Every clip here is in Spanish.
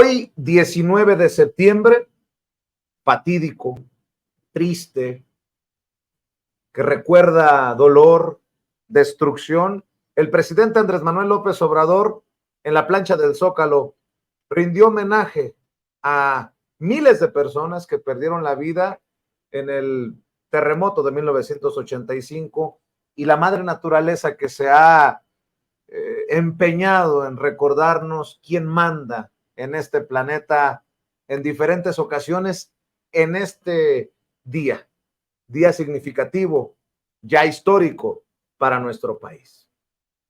Hoy, 19 de septiembre, fatídico, triste, que recuerda dolor, destrucción, el presidente Andrés Manuel López Obrador, en la plancha del Zócalo, rindió homenaje a miles de personas que perdieron la vida en el terremoto de 1985 y la madre naturaleza que se ha empeñado en recordarnos quién manda en este planeta en diferentes ocasiones en este día significativo, ya histórico para nuestro país.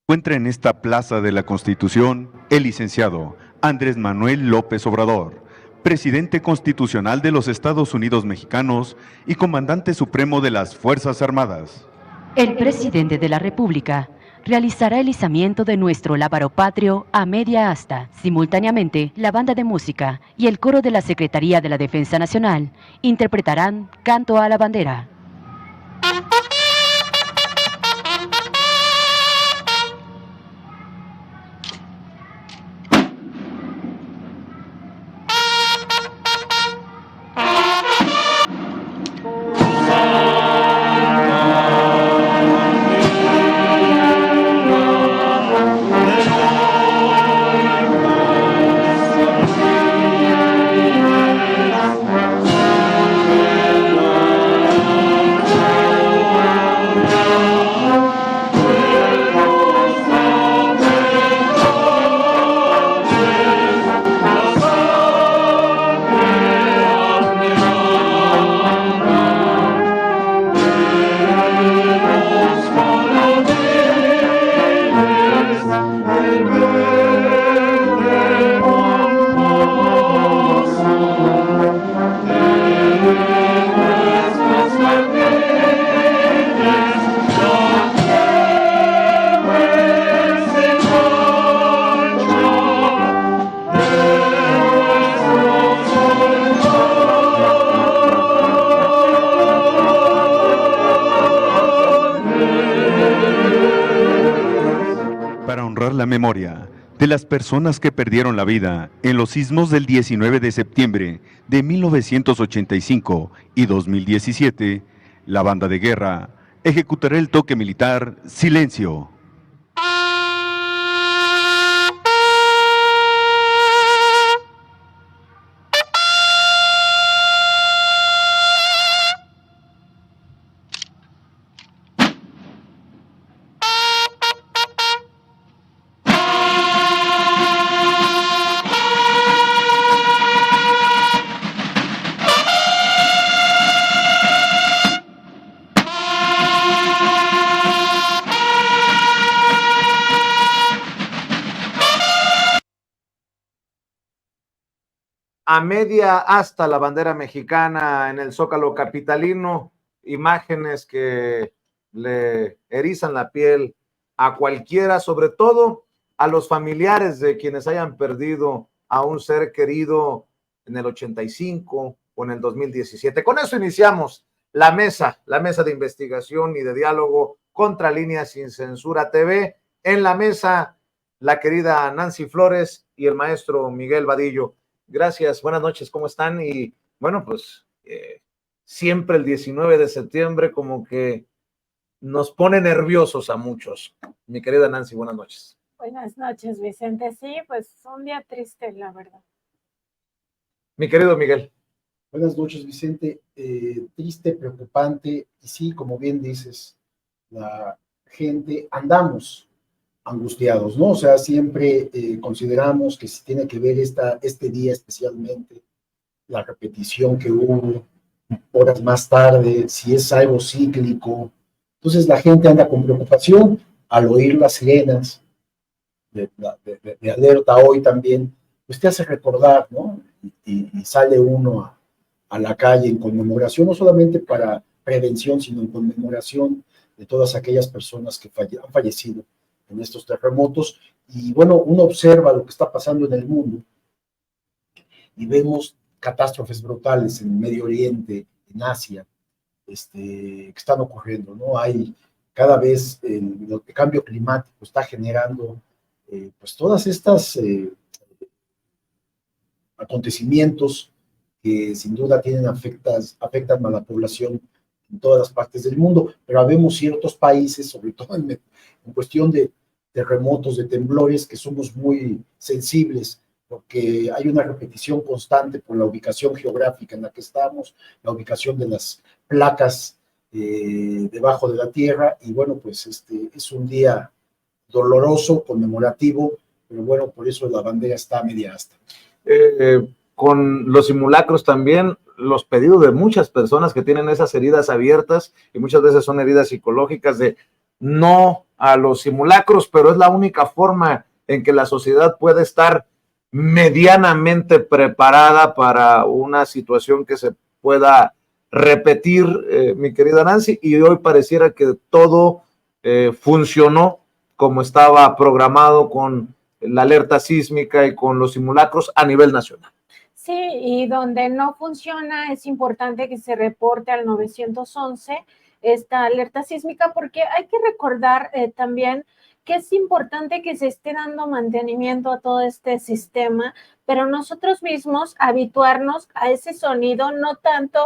Encuentra en esta Plaza de la Constitución el licenciado Andrés Manuel López Obrador, presidente constitucional de los Estados Unidos mexicanos y comandante supremo de las Fuerzas Armadas. El presidente de la República realizará el izamiento de nuestro lábaro patrio a media asta. Simultáneamente, la banda de música y el coro de la Secretaría de la Defensa Nacional interpretarán Canto a la Bandera. La memoria de las personas que perdieron la vida en los sismos del 19 de septiembre de 1985 y 2017, la banda de guerra ejecutará el toque militar Silencio. A media asta la bandera mexicana en el Zócalo capitalino, imágenes que le erizan la piel a cualquiera, sobre todo a los familiares de quienes hayan perdido a un ser querido en el 85 o en el 2017. Con eso iniciamos la mesa de investigación y de diálogo contra Línea Sin Censura TV. En la mesa, la querida Nancy Flores y el maestro Miguel Vadillo. Gracias, buenas noches, ¿cómo están? Y bueno, pues siempre el 19 de septiembre como que nos pone nerviosos a muchos. Mi querida Nancy, buenas noches. Buenas noches, Vicente. Sí, pues un día triste, la verdad. Mi querido Miguel. Buenas noches, Vicente. Triste, preocupante, y sí, como bien dices, la gente andamos angustiados, ¿no? O sea, siempre consideramos que si tiene que ver este día especialmente, la repetición que hubo horas más tarde, si es algo cíclico. Entonces la gente anda con preocupación al oír las sirenas de alerta hoy también, pues te hace recordar, ¿no? Y sale uno a la calle en conmemoración, no solamente para prevención, sino en conmemoración de todas aquellas personas que han fallecido en estos terremotos. Y bueno, uno observa lo que está pasando en el mundo y vemos catástrofes brutales en Medio Oriente, en Asia, que están ocurriendo, ¿no? Hay cada vez el cambio climático está generando pues todas estas acontecimientos que sin duda afectan a la población en todas las partes del mundo, pero habemos ciertos países, sobre todo en cuestión de terremotos, de temblores, que somos muy sensibles, porque hay una repetición constante por la ubicación geográfica en la que estamos, la ubicación de las placas debajo de la tierra, y bueno, pues es un día doloroso, conmemorativo, pero bueno, por eso la bandera está a media asta. Con los simulacros también, los pedidos de muchas personas que tienen esas heridas abiertas, y muchas veces son heridas psicológicas, de no a los simulacros, pero es la única forma en que la sociedad puede estar medianamente preparada para una situación que se pueda repetir, mi querida Nancy, y hoy pareciera que todo funcionó como estaba programado con la alerta sísmica y con los simulacros a nivel nacional. Sí, y donde no funciona es importante que se reporte al 911 esta alerta sísmica, porque hay que recordar también que es importante que se esté dando mantenimiento a todo este sistema, pero nosotros mismos habituarnos a ese sonido, no tanto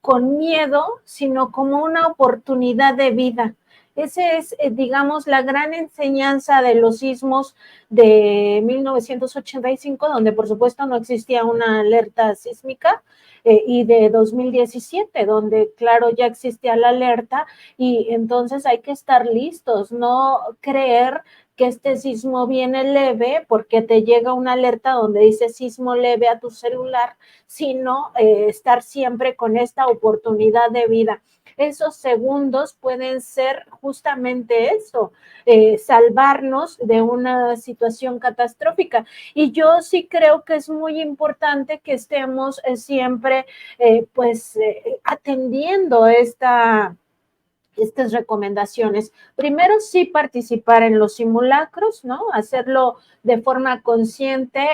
con miedo, sino como una oportunidad de vida. Esa es, digamos, la gran enseñanza de los sismos de 1985, donde por supuesto no existía una alerta sísmica, y de 2017, donde claro ya existía la alerta, y entonces hay que estar listos, no creer que este sismo viene leve porque te llega una alerta donde dice sismo leve a tu celular, sino estar siempre con esta oportunidad de vida. Esos segundos pueden ser justamente eso, salvarnos de una situación catastrófica. Y yo sí creo que es muy importante que estemos siempre atendiendo estas recomendaciones. Primero, sí participar en los simulacros, ¿no? Hacerlo de forma consciente,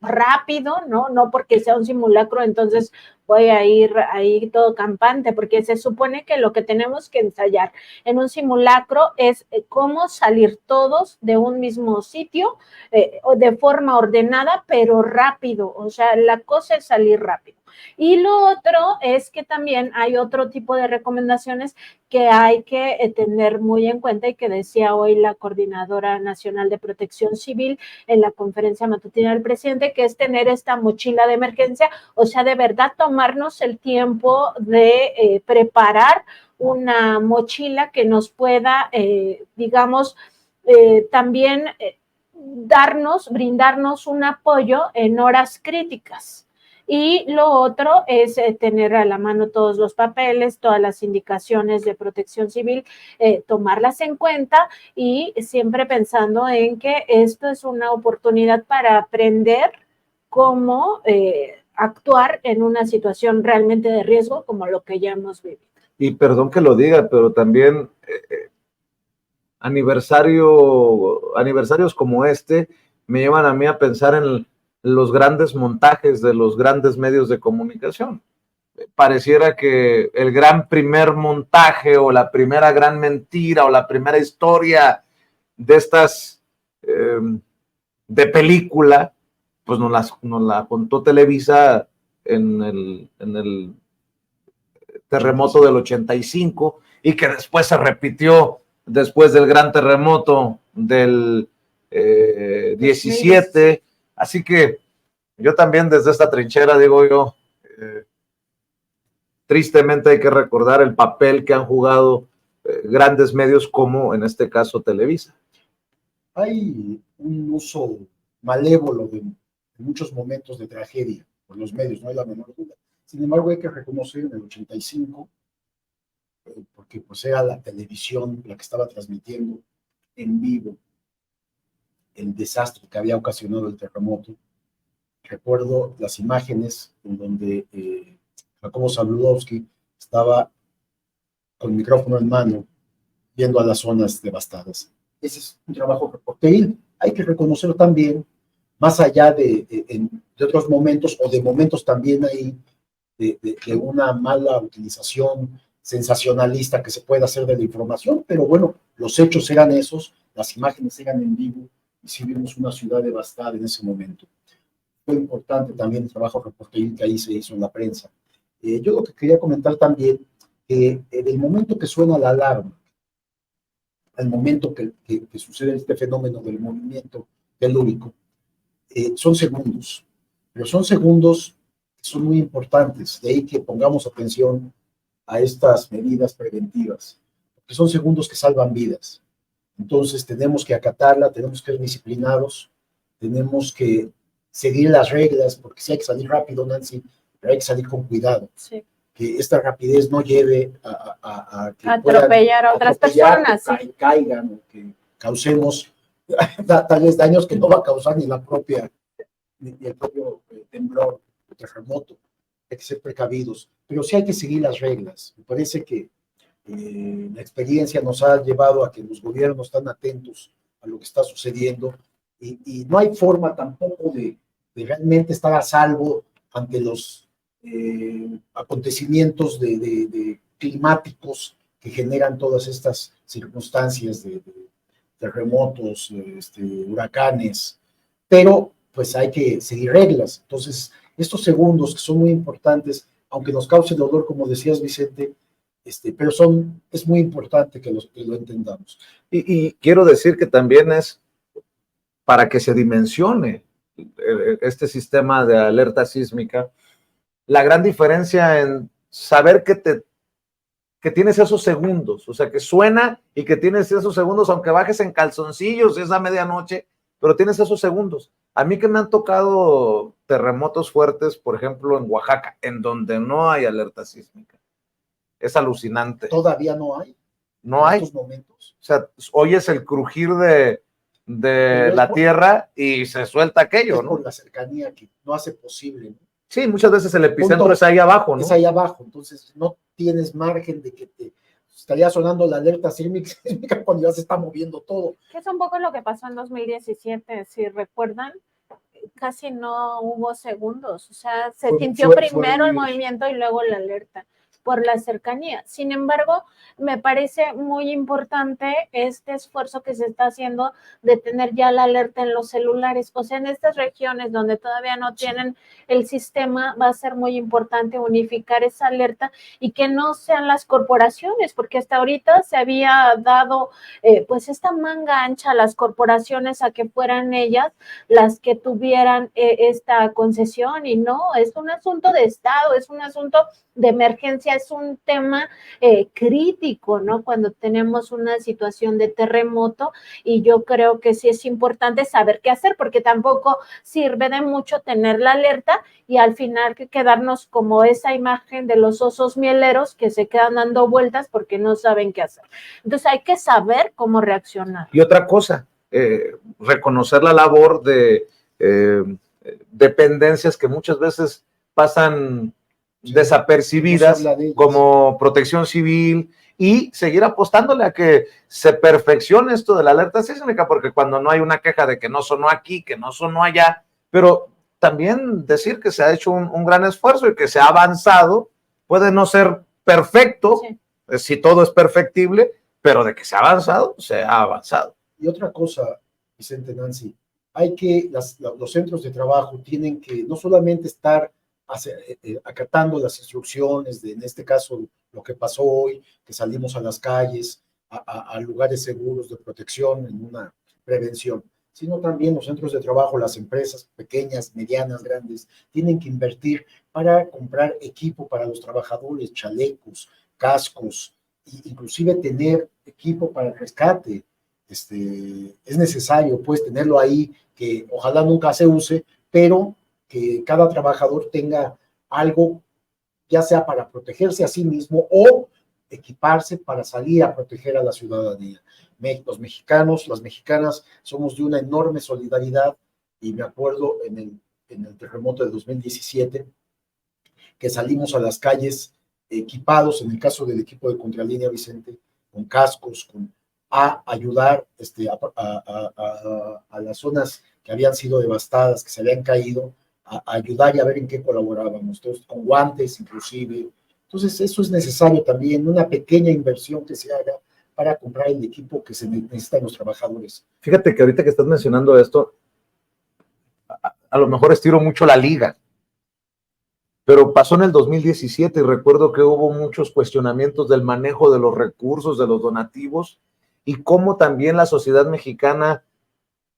rápido, ¿no? No porque sea un simulacro, entonces voy a ir ahí todo campante, porque se supone que lo que tenemos que ensayar en un simulacro es cómo salir todos de un mismo sitio, de forma ordenada, pero rápido. O sea, la cosa es salir rápido. Y lo otro es que también hay otro tipo de recomendaciones que hay que tener muy en cuenta, y que decía hoy la Coordinadora Nacional de Protección Civil en la conferencia matutina del presidente, que es tener esta mochila de emergencia, o sea, de verdad tomarnos el tiempo de preparar una mochila que nos pueda, digamos, también brindarnos un apoyo en horas críticas. Y lo otro es tener a la mano todos los papeles, todas las indicaciones de protección civil, tomarlas en cuenta, y siempre pensando en que esto es una oportunidad para aprender cómo actuar en una situación realmente de riesgo como lo que ya hemos vivido. Y perdón que lo diga, pero también aniversarios como este me llevan a mí a pensar en los grandes montajes de los grandes medios de comunicación. Pareciera que el gran primer montaje, o la primera gran mentira, o la primera historia de estas de película, pues nos la contó Televisa en el terremoto del 85, y que después se repitió después del gran terremoto del 17. Así que yo también desde esta trinchera digo yo, tristemente hay que recordar el papel que han jugado grandes medios como en este caso Televisa. Hay un uso malévolo de muchos momentos de tragedia por los medios, no hay la menor duda. Sin embargo, hay que reconocer en el 85, porque pues era la televisión la que estaba transmitiendo en vivo el desastre que había ocasionado el terremoto. Recuerdo las imágenes en donde Jacobo Zabludovsky estaba con el micrófono en mano viendo a las zonas devastadas. Ese es un trabajo reporteril. Hay que reconocer también, más allá de otros momentos, o de momentos también ahí de una mala utilización sensacionalista que se puede hacer de la información, pero bueno, los hechos eran esos, las imágenes eran en vivo, y sí vimos una ciudad devastada en ese momento. fue importante también el trabajo reporteril que ahí se hizo en la prensa. Yo lo que quería comentar también, que del momento que suena la alarma, al momento que sucede este fenómeno del movimiento telúrico, son segundos, pero son segundos que son muy importantes, de ahí que pongamos atención a estas medidas preventivas, porque son segundos que salvan vidas. Entonces tenemos que acatarla, tenemos que ser disciplinados, tenemos que seguir las reglas, porque si hay que salir rápido, Nancy, pero hay que salir con cuidado. Sí. Que esta rapidez no lleve a que atropellar a otras personas, que caigan, o que causemos tales daños que no va a causar ni el propio temblor, el terremoto. Hay que ser precavidos, pero sí hay que seguir las reglas. Me parece que la experiencia nos ha llevado a que los gobiernos están atentos a lo que está sucediendo y no hay forma tampoco de realmente estar a salvo ante los acontecimientos climáticos que generan todas estas circunstancias de terremotos, huracanes, pero pues hay que seguir reglas. Entonces, estos segundos que son muy importantes, aunque nos cause dolor, como decías, Vicente, pero es muy importante que lo entendamos. Y quiero decir que también es para que se dimensione este sistema de alerta sísmica, la gran diferencia en saber que tienes esos segundos, o sea, que suena y que tienes esos segundos, aunque bajes en calzoncillos, es a medianoche, pero tienes esos segundos. A mí que me han tocado terremotos fuertes, por ejemplo, en Oaxaca, en donde no hay alerta sísmica. Es alucinante. ¿Todavía no hay? No hay. En estos momentos. O sea, oyes el crujir de la tierra y se suelta aquello, ¿no? Por la cercanía que no hace posible, ¿no? Sí, muchas veces el epicentro es ahí abajo, ¿no? Es ahí abajo, entonces no tienes margen de que te estaría sonando la alerta sísmica cuando ya se está moviendo todo. Que es un poco lo que pasó en 2017, si recuerdan, casi no hubo segundos, o sea, se sintió primero el movimiento y luego la alerta por la cercanía. Sin embargo, me parece muy importante este esfuerzo que se está haciendo de tener ya la alerta en los celulares. O sea, en estas regiones donde todavía no tienen el sistema, va a ser muy importante unificar esa alerta y que no sean las corporaciones, porque hasta ahorita se había dado pues esta manga ancha a las corporaciones a que fueran ellas las que tuvieran esta concesión, y no, es un asunto de Estado, es un asunto de emergencia, es un tema crítico, ¿no? Cuando tenemos una situación de terremoto, y yo creo que sí es importante saber qué hacer, porque tampoco sirve de mucho tener la alerta y al final que quedarnos como esa imagen de los osos mieleros que se quedan dando vueltas porque no saben qué hacer. Entonces hay que saber cómo reaccionar. Y otra cosa, reconocer la labor de dependencias que muchas veces pasan desapercibidas, como Protección Civil, y seguir apostándole a que se perfeccione esto de la alerta sísmica, porque cuando no hay una queja de que no sonó aquí, que no sonó allá, pero también decir que se ha hecho un gran esfuerzo y que se ha avanzado, puede no ser perfecto, sí, si todo es perfectible, pero de que se ha avanzado, se ha avanzado. Y otra cosa, Vicente, Nancy, hay que, los centros de trabajo tienen que no solamente estar acatando las instrucciones en este caso, lo que pasó hoy, que salimos a las calles, a lugares seguros de protección en una prevención, sino también los centros de trabajo, las empresas pequeñas, medianas, grandes, tienen que invertir para comprar equipo para los trabajadores, chalecos, cascos, e inclusive tener equipo para el rescate. Es necesario pues tenerlo ahí, que ojalá nunca se use, pero que cada trabajador tenga algo, ya sea para protegerse a sí mismo o equiparse para salir a proteger a la ciudadanía. Los mexicanos, las mexicanas, somos de una enorme solidaridad, y me acuerdo en el terremoto de 2017, que salimos a las calles equipados, en el caso del equipo de Contralínea, Vicente, con cascos, a ayudar a las zonas que habían sido devastadas, que se habían caído, a ayudar y a ver en qué colaborábamos, entonces, con guantes inclusive. Entonces eso es necesario también, una pequeña inversión que se haga para comprar el equipo que se necesitan los trabajadores. Fíjate que ahorita que estás mencionando esto, a lo mejor estiro mucho la liga, pero pasó en el 2017 y recuerdo que hubo muchos cuestionamientos del manejo de los recursos, de los donativos, y cómo también la sociedad mexicana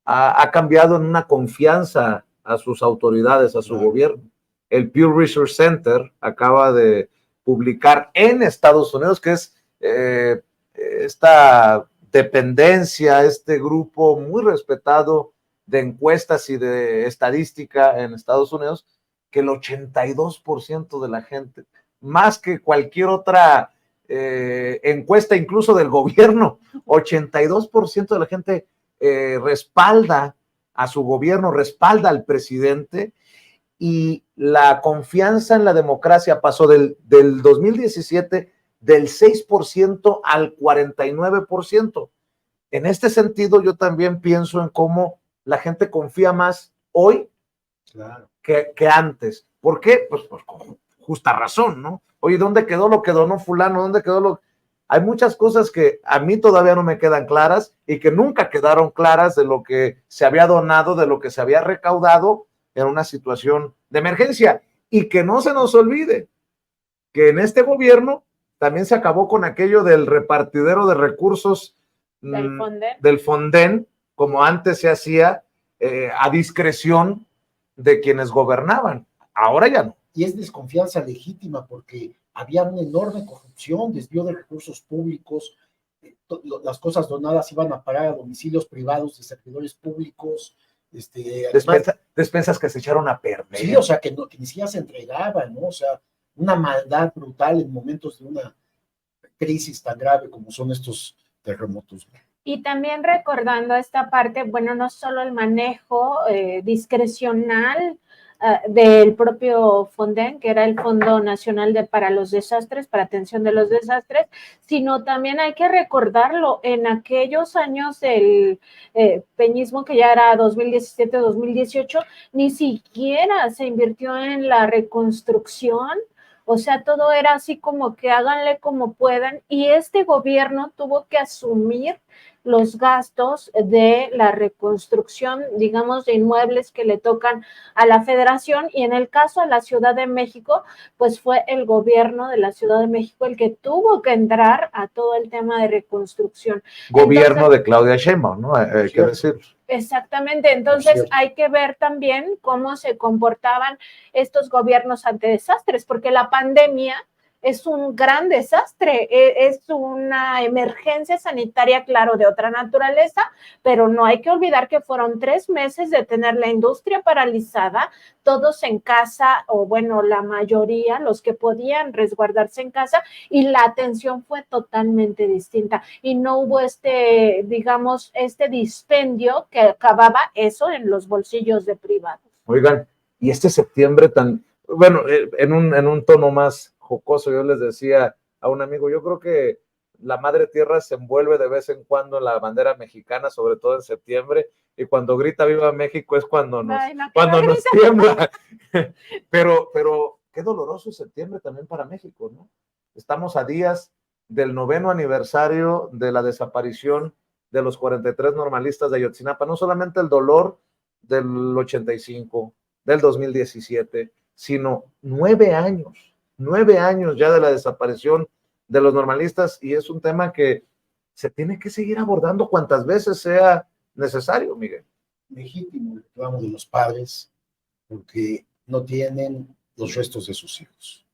ha cambiado en una confianza a sus autoridades, a su gobierno. El Pew Research Center acaba de publicar en Estados Unidos, que es esta dependencia, este grupo muy respetado de encuestas y de estadística en Estados Unidos, que el 82% de la gente, más que cualquier otra encuesta incluso del gobierno, 82% de la gente respalda a su gobierno, respalda al presidente, y la confianza en la democracia pasó del 2017 del 6% al 49%. En este sentido, yo también pienso en cómo la gente confía más hoy que antes. ¿Por qué? Pues con justa razón, ¿no? Oye, ¿dónde quedó lo que donó fulano? ¿Dónde quedó lo...? Hay muchas cosas que a mí todavía no me quedan claras y que nunca quedaron claras de lo que se había donado, de lo que se había recaudado en una situación de emergencia. Y que no se nos olvide que en este gobierno también se acabó con aquello del repartidero de recursos del Fonden, como antes se hacía a discreción de quienes gobernaban. Ahora ya no. Y es desconfianza legítima porque había una enorme corrupción, desvío de recursos públicos, las cosas donadas iban a parar a domicilios privados de servidores públicos. Despensas que se echaron a perder. Sí, o sea, que ni siquiera se entregaban, ¿no? O sea, una maldad brutal en momentos de una crisis tan grave como son estos terremotos. Y también recordando esta parte, bueno, no solo el manejo discrecional del propio Fonden, que era el Fondo Nacional para los Desastres, para atención de los desastres, sino también hay que recordarlo, en aquellos años del peñismo, que ya era 2017-2018, ni siquiera se invirtió en la reconstrucción. O sea, todo era así como que háganle como puedan, y este gobierno tuvo que asumir los gastos de la reconstrucción, digamos, de inmuebles que le tocan a la Federación, y en el caso de la Ciudad de México, pues fue el gobierno de la Ciudad de México el que tuvo que entrar a todo el tema de reconstrucción. Gobierno de Claudia Sheinbaum, ¿no? Hay que decir. Exactamente, entonces hay que ver también cómo se comportaban estos gobiernos ante desastres, porque la pandemia es un gran desastre, es una emergencia sanitaria, claro, de otra naturaleza, pero no hay que olvidar que fueron 3 meses de tener la industria paralizada, todos en casa, o bueno, la mayoría, los que podían resguardarse en casa, y la atención fue totalmente distinta, y no hubo digamos, este dispendio que acababa eso en los bolsillos de privados. Oigan, y este septiembre tan, bueno, en un tono más jocoso, yo les decía a un amigo, yo creo que la madre tierra se envuelve de vez en cuando en la bandera mexicana, sobre todo en septiembre, y cuando grita Viva México es cuando nos tiembla. pero qué doloroso septiembre también para México, ¿no? Estamos a días del 9º aniversario de la desaparición de los 43 normalistas de Ayotzinapa. No solamente el dolor del 85, del 2017, sino 9 años ya de la desaparición de los normalistas, y es un tema que se tiene que seguir abordando cuantas veces sea necesario, Miguel. Legítimo el reclamo de los padres porque no tienen los restos de sus hijos.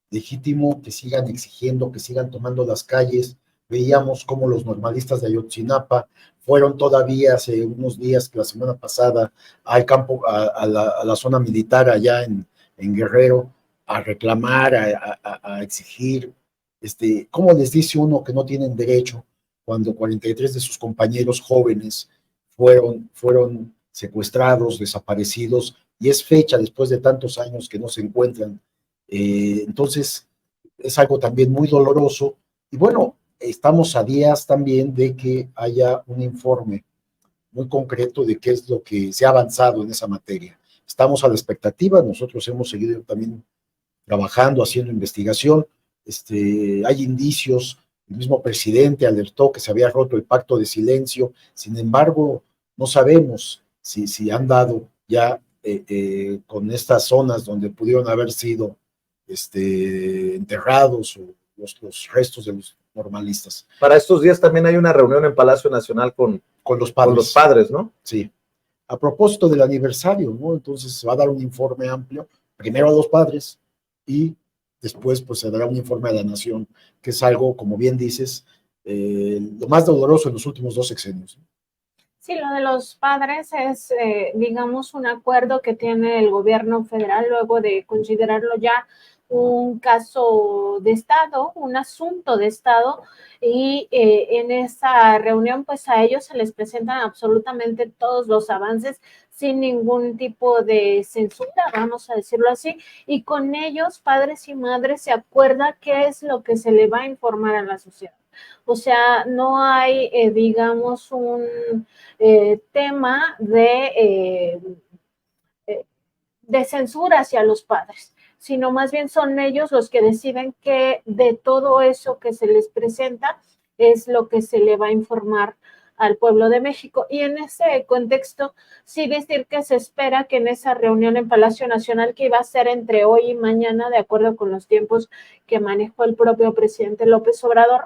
Legítimo que sigan exigiendo, que sigan tomando las calles. Veíamos cómo los normalistas de Ayotzinapa fueron todavía hace unos días, la semana pasada, al campo, a la zona militar allá en Guerrero, a reclamar, a exigir. ¿Cómo les dice uno que no tienen derecho cuando 43 de sus compañeros jóvenes fueron secuestrados, desaparecidos, y es fecha después de tantos años que no se encuentran? Entonces, es algo también muy doloroso. Y bueno, estamos a días también de que haya un informe muy concreto de qué es lo que se ha avanzado en esa materia. Estamos a la expectativa, nosotros hemos seguido también trabajando, haciendo investigación. Hay indicios, el mismo presidente alertó que se había roto el pacto de silencio. Sin embargo, no sabemos si han dado ya con estas zonas donde pudieron haber sido enterrados o los restos de los normalistas. Para estos días también hay una reunión en Palacio Nacional con los padres. Con los padres, ¿no? Sí. A propósito del aniversario, ¿no? Entonces se va a dar un informe amplio, primero a los padres y después pues se dará un informe a la nación, que es algo, como bien dices, lo más doloroso en los últimos 2 sexenios. Sí, lo de los padres es, digamos, un acuerdo que tiene el gobierno federal luego de considerarlo ya un caso de Estado, un asunto de Estado, y en esa reunión, pues a ellos se les presentan absolutamente todos los avances sin ningún tipo de censura, vamos a decirlo así, y con ellos, padres y madres, se acuerda qué es lo que se le va a informar a la sociedad. O sea, no hay, digamos, un tema de censura hacia los padres, sino más bien son ellos los que deciden que de todo eso que se les presenta es lo que se le va a informar al pueblo de México. Y en ese contexto, sí decir que se espera que en esa reunión en Palacio Nacional, que iba a ser entre hoy y mañana, de acuerdo con los tiempos que manejó el propio presidente López Obrador,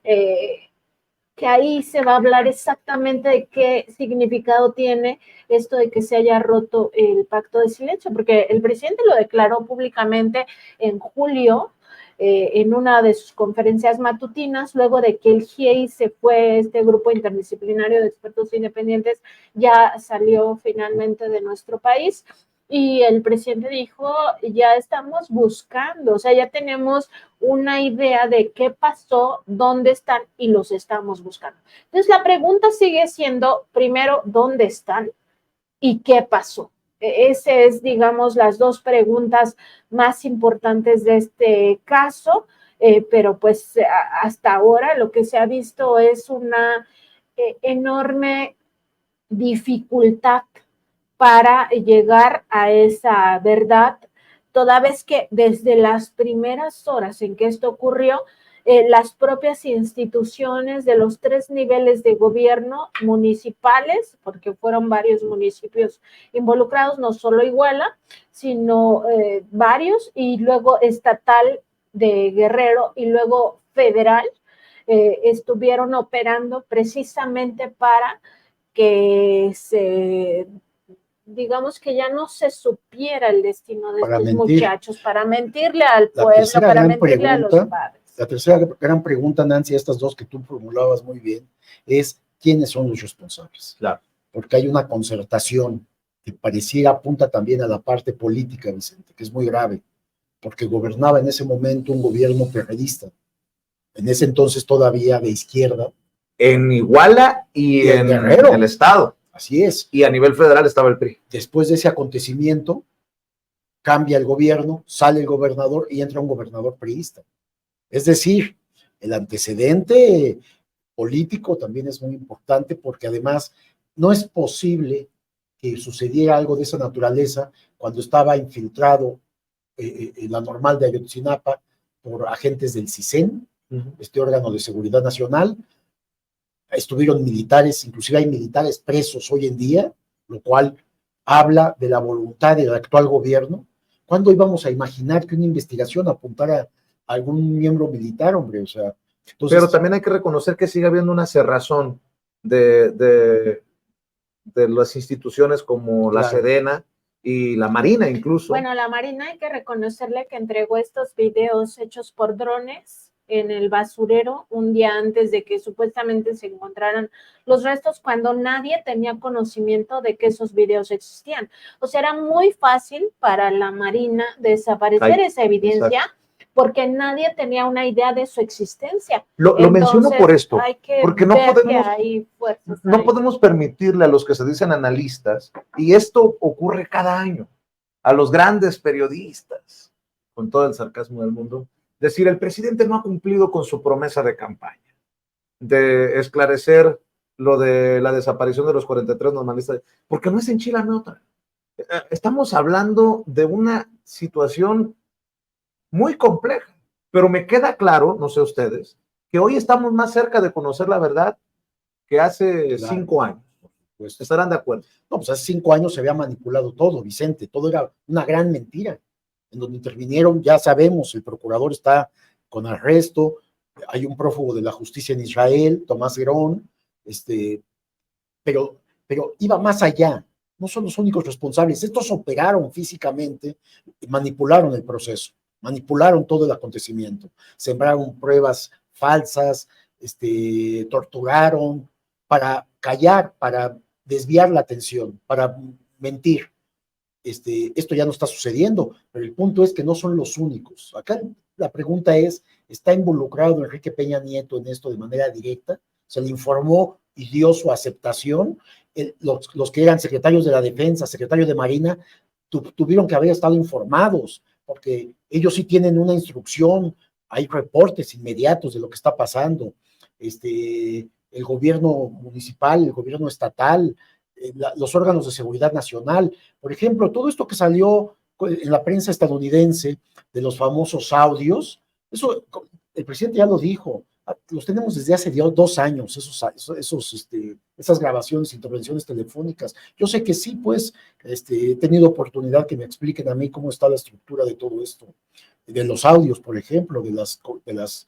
que ahí se va a hablar exactamente de qué significado tiene esto de que se haya roto el pacto de silencio, porque el presidente lo declaró públicamente en julio, en una de sus conferencias matutinas, luego de que el GIEI se fue, este grupo interdisciplinario de expertos independientes ya salió finalmente de nuestro país. Y el presidente dijo, ya estamos buscando, o sea, ya tenemos una idea de qué pasó, dónde están y los estamos buscando. Entonces, la pregunta sigue siendo, primero, ¿dónde están y qué pasó? Ese es, digamos, las 2 preguntas más importantes de este caso, pero pues hasta ahora lo que se ha visto es una enorme dificultad para llegar a esa verdad, toda vez que desde las primeras horas en que esto ocurrió, las propias instituciones de los 3 niveles de gobierno municipales, porque fueron varios municipios involucrados, no solo Iguala, sino varios, y luego estatal de Guerrero y luego federal, estuvieron operando precisamente para que digamos que ya no se supiera el destino de estos muchachos, para mentirle al pueblo, para mentirle a los padres. La tercera gran pregunta, Nancy, estas 2 que tú formulabas muy bien, es ¿quiénes son los responsables? Claro. Porque hay una concertación que pareciera apunta también a la parte política, Vicente, que es muy grave, porque gobernaba en ese momento un gobierno perredista, en ese entonces todavía de izquierda. En Iguala y en Guerrero. El estado. Así es. Y a nivel federal estaba el PRI. Después de ese acontecimiento, cambia el gobierno, sale el gobernador y entra un gobernador priista. Es decir, el antecedente político también es muy importante porque además no es posible que sucediera algo de esa naturaleza cuando estaba infiltrado en la Normal de Ayotzinapa por agentes del CISEN, este órgano de seguridad nacional. Estuvieron militares, inclusive hay militares presos hoy en día, lo cual habla de la voluntad del actual gobierno. ¿Cuándo íbamos a imaginar que una investigación apuntara a algún miembro militar, hombre? O sea, entonces, pero también hay que reconocer que sigue habiendo una cerrazón de las instituciones como la Sedena y la Marina incluso. Bueno, la Marina hay que reconocerle que entregó estos videos hechos por drones en el basurero un día antes de que supuestamente se encontraran los restos, cuando nadie tenía conocimiento de que esos videos existían. O sea, era muy fácil para la Marina desaparecer esa evidencia, exacto, porque nadie tenía una idea de su existencia. Lo menciono por esto, porque no podemos permitirle a los que se dicen analistas, y esto ocurre cada año, a los grandes periodistas, con todo el sarcasmo del mundo, decir, el presidente no ha cumplido con su promesa de campaña, de esclarecer lo de la desaparición de los 43 normalistas, porque no es enchilame otra. Estamos hablando de una situación muy compleja, pero me queda claro, no sé ustedes, que hoy estamos más cerca de conocer la verdad que hace 5 años. Pues, ¿Estarán de acuerdo? no, pues hace 5 años se había manipulado todo, Vicente, todo era una gran mentira, en donde intervinieron, ya sabemos, el procurador está con arresto, hay un prófugo de la justicia en Israel, Tomás Herón, pero iba más allá, no son los únicos responsables, estos operaron físicamente, manipularon el proceso, manipularon todo el acontecimiento, sembraron pruebas falsas, torturaron para callar, para desviar la atención, para mentir. Esto ya no está sucediendo, pero el punto es que no son los únicos. Acá la pregunta es, ¿está involucrado Enrique Peña Nieto en esto de manera directa? ¿Se le informó y dio su aceptación? Los que eran secretarios de la Defensa, secretario de Marina, tuvieron que haber estado informados, porque ellos sí tienen una instrucción, hay reportes inmediatos de lo que está pasando. El gobierno municipal, el gobierno estatal, los órganos de seguridad nacional. Por ejemplo, todo esto que salió en la prensa estadounidense de los famosos audios, eso el presidente ya lo dijo, los tenemos desde hace 2 años, esas grabaciones, intervenciones telefónicas. Yo sé que sí, pues, he tenido oportunidad que me expliquen a mí cómo está la estructura de todo esto, de los audios, por ejemplo, de las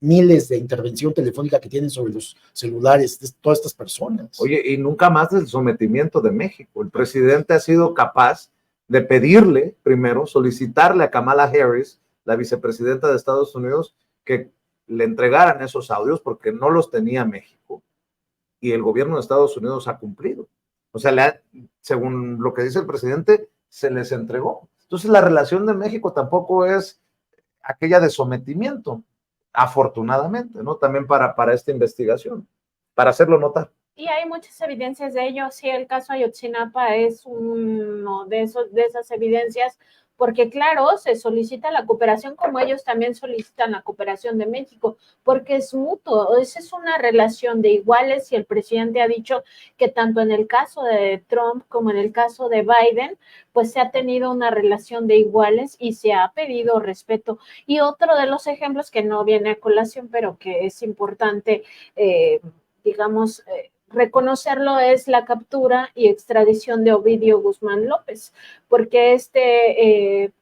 miles de intervención telefónica que tienen sobre los celulares de todas estas personas. Oye, y nunca más del sometimiento de México. El presidente ha sido capaz de pedirle, primero, solicitarle a Kamala Harris, la vicepresidenta de Estados Unidos, que le entregaran esos audios porque no los tenía México. Y el gobierno de Estados Unidos ha cumplido. O sea, según lo que dice el presidente, se les entregó. Entonces, la relación de México tampoco es aquella de sometimiento, afortunadamente, ¿no? También para esta investigación, para hacerlo notar. Y hay muchas evidencias de ello. Sí, el caso Ayotzinapa es uno de esas evidencias, porque claro, se solicita la cooperación como ellos también solicitan la cooperación de México, porque es mutuo, esa es una relación de iguales y el presidente ha dicho que tanto en el caso de Trump como en el caso de Biden, pues se ha tenido una relación de iguales y se ha pedido respeto. Y otro de los ejemplos que no viene a colación, pero que es importante, digamos, reconocerlo, es la captura y extradición de Ovidio Guzmán López, porque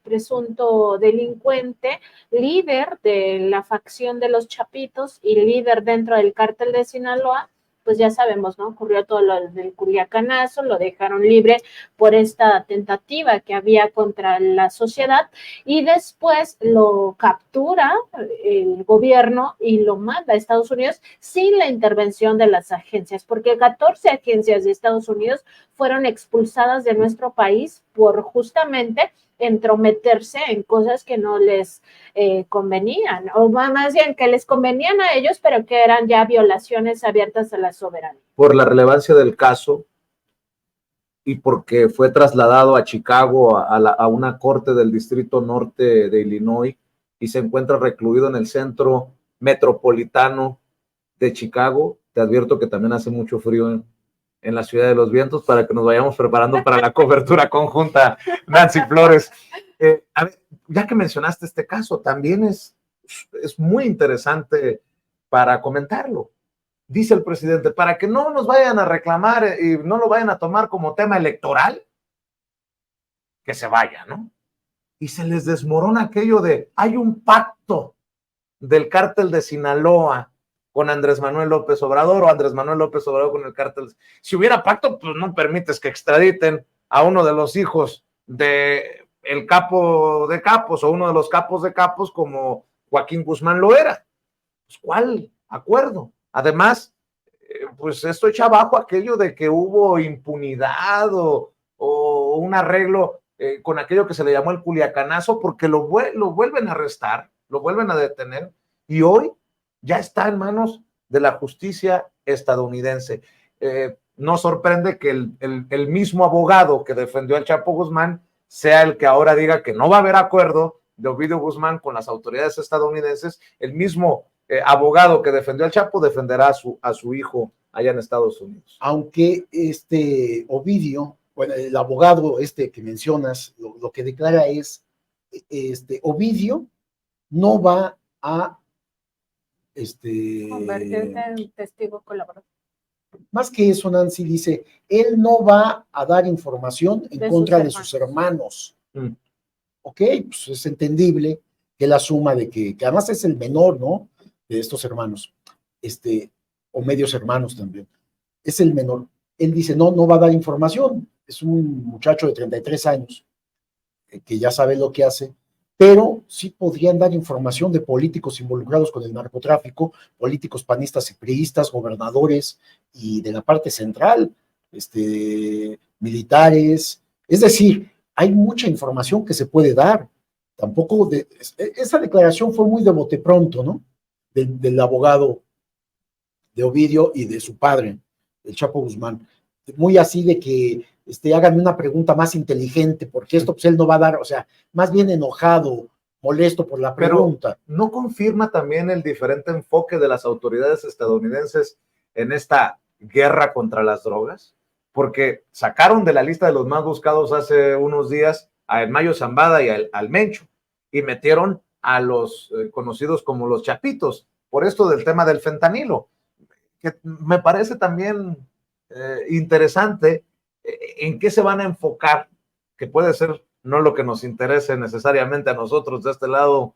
presunto delincuente, líder de la facción de los Chapitos y líder dentro del cártel de Sinaloa, pues ya sabemos, ¿no? Ocurrió todo lo del Culiacanazo, lo dejaron libre por esta tentativa que había contra la sociedad y después lo captura el gobierno y lo manda a Estados Unidos sin la intervención de las agencias, porque 14 agencias de Estados Unidos fueron expulsadas de nuestro país por justamente entrometerse en cosas que no les convenían, o más bien que les convenían a ellos, pero que eran ya violaciones abiertas a la soberanía. Por la relevancia del caso y porque fue trasladado a Chicago, a una corte del Distrito Norte de Illinois, y se encuentra recluido en el centro metropolitano de Chicago. Te advierto que también hace mucho frío en la Ciudad de los Vientos, para que nos vayamos preparando para la cobertura conjunta, Nancy Flores. A ver, ya que mencionaste este caso, también es muy interesante para comentarlo. Dice el presidente, para que no nos vayan a reclamar y no lo vayan a tomar como tema electoral, que se vaya, ¿no? Y se les desmorona aquello de, hay un pacto del cártel de Sinaloa con Andrés Manuel López Obrador, o Andrés Manuel López Obrador con el cártel. Si hubiera pacto, pues no permites que extraditen a uno de los hijos de el capo de capos, o uno de los capos de capos, como Joaquín Guzmán lo era. Pues, ¿cuál acuerdo? Además, pues esto echa abajo aquello de que hubo impunidad o un arreglo con aquello que se le llamó el Culiacanazo, porque lo vuelven a arrestar, lo vuelven a detener, y hoy ya está en manos de la justicia estadounidense. No sorprende que el mismo abogado que defendió al Chapo Guzmán sea el que ahora diga que no va a haber acuerdo de Ovidio Guzmán con las autoridades estadounidenses. El mismo abogado que defendió al Chapo defenderá a su hijo allá en Estados Unidos. Aunque Ovidio, bueno, el abogado que mencionas, lo que declara es, Ovidio no va a convertirte en testigo colaborador. Más que eso, Nancy dice, él no va a dar información en contra de sus hermanos. Ok, pues es entendible que él asuma de que además es el menor, ¿no? De estos hermanos, o medios hermanos también. Es el menor. Él dice, no va a dar información. Es un muchacho de 33 años que ya sabe lo que hace, pero sí podrían dar información de políticos involucrados con el narcotráfico, políticos panistas y priistas, gobernadores y de la parte central, militares. Es decir, hay mucha información que se puede dar. Tampoco esa declaración fue muy de bote pronto, ¿no? Del abogado de Ovidio y de su padre, el Chapo Guzmán. Muy así de que háganme una pregunta más inteligente, porque esto pues él no va a dar, o sea, más bien enojado, molesto por la pregunta. Pero ¿no confirma también el diferente enfoque de las autoridades estadounidenses en esta guerra contra las drogas? Porque sacaron de la lista de los más buscados hace unos días a El Mayo Zambada y al Mencho, y metieron a los conocidos como los Chapitos, por esto del tema del fentanilo, que me parece también interesante en qué se van a enfocar, que puede ser no lo que nos interese necesariamente a nosotros de este lado